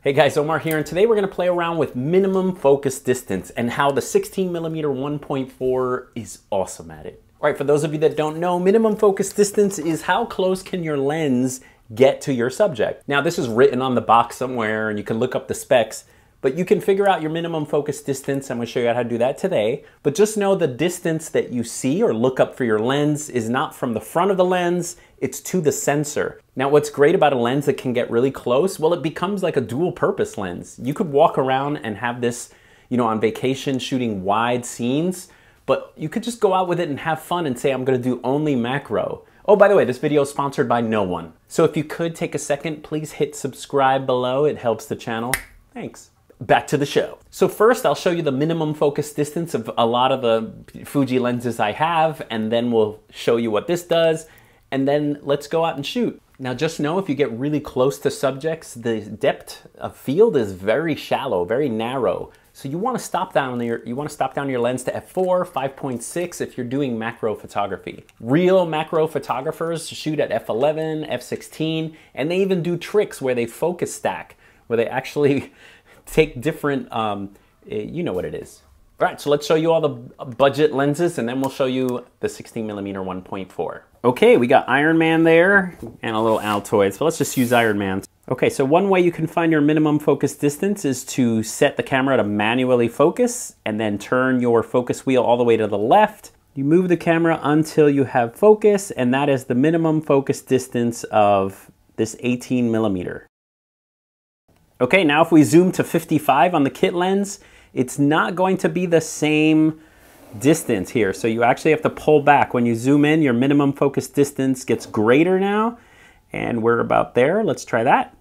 Hey guys, Omar here, and today we're going to play around with minimum focus distance and how the 16mm 1.4 is awesome at it. All right, for those of you that don't know, minimum focus distance is how close can your lens get to your subject. Now this is written on the box somewhere and you can look up the specs, but you can figure out your minimum focus distance. I'm going to show you how to do that today. But just know the distance that you see or look up for your lens is not from the front of the lens, it's to the sensor. Now what's great about a lens that can get really close, well, it becomes like a dual purpose lens. You could walk around and have this, on vacation shooting wide scenes, but you could just go out with it and have fun and say, I'm going to do only macro. Oh, by the way, this video is sponsored by no one. So if you could take a second, please hit subscribe below. It helps the channel. Thanks. Back to the show. So first I'll show you the minimum focus distance of a lot of the Fuji lenses I have, and then we'll show you what this does, and then let's go out and shoot. Now just know if you get really close to subjects, the depth of field is very shallow, very narrow. So you want to stop down your lens to f4, 5.6 if you're doing macro photography. Real macro photographers shoot at f11, f16, and they even do tricks where they focus stack, where they actually take different, you know what it is. All right, so let's show you all the budget lenses and then we'll show you the 16mm 1.4. Okay, we got Iron Man there and a little Altoid, so let's just use Iron Man. Okay, so one way you can find your minimum focus distance is to set the camera to manually focus and then turn your focus wheel all the way to the left. You move the camera until you have focus, and that is the minimum focus distance of this 18mm. Okay, now if we zoom to 55 on the kit lens, it's not going to be the same distance here. So you actually have to pull back. When you zoom in, your minimum focus distance gets greater now, and we're about there. Let's try that.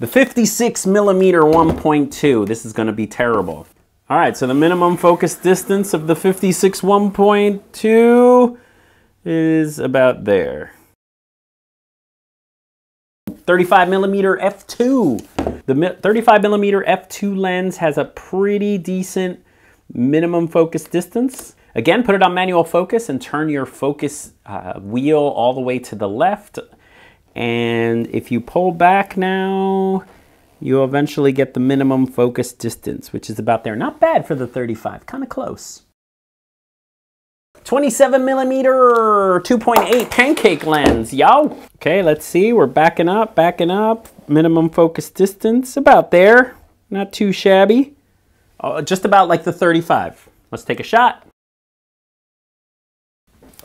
The 56mm 1.2, this is gonna be terrible. All right, so the minimum focus distance of the 56 1.2 is about there. 35mm f2. The 35mm f2 lens has a pretty decent minimum focus distance. Again, put it on manual focus and turn your focus wheel all the way to the left. And if you pull back now, you'll eventually get the minimum focus distance, which is about there. Not bad for the 35, kind of close. 27mm 2.8 pancake lens, yo. Okay, let's see, we're backing up. Minimum focus distance, about there. Not too shabby. Just about like the 35. Let's take a shot.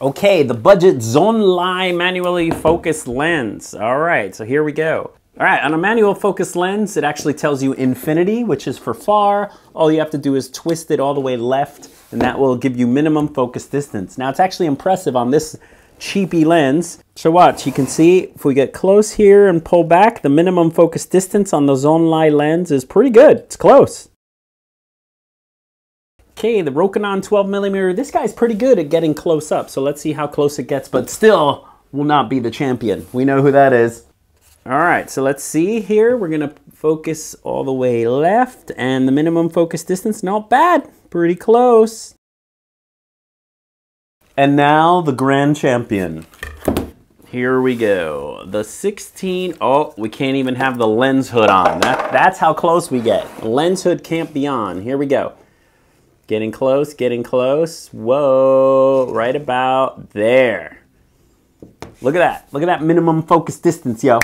Okay, the budget Zonlai manually focused lens. All right, so here we go. All right, on a manual focus lens, it actually tells you infinity, which is for far. All you have to do is twist it all the way left, and that will give you minimum focus distance. Now, it's actually impressive on this cheapy lens. So watch, you can see if we get close here and pull back, the minimum focus distance on the Zonlai lens is pretty good. It's close. Okay, the Rokinon 12mm, this guy's pretty good at getting close up, so let's see how close it gets, but still will not be the champion. We know who that is. All right, so let's see here. We're gonna focus all the way left, and the minimum focus distance, not bad, pretty close. And now the grand champion. Here we go. The 16, oh, we can't even have the lens hood on. That's how close we get. The lens hood can't be on. Here we go. Getting close, getting close. Whoa, right about there. Look at that minimum focus distance, yo.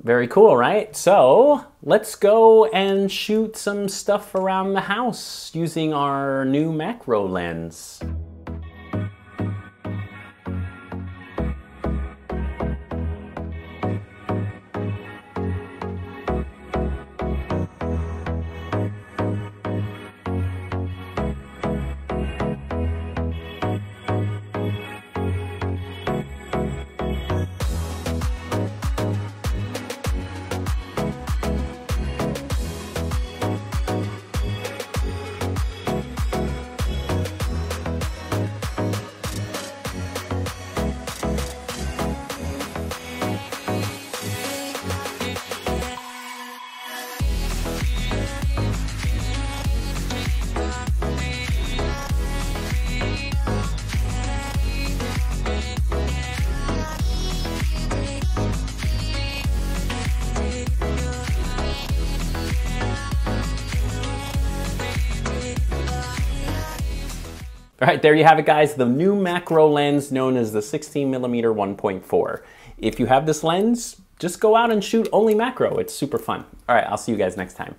Very cool, right? So let's go and shoot some stuff around the house using our new macro lens. All right, there you have it, guys. The new macro lens known as the 16mm 1.4. If you have this lens, just go out and shoot only macro. It's super fun. All right, I'll see you guys next time.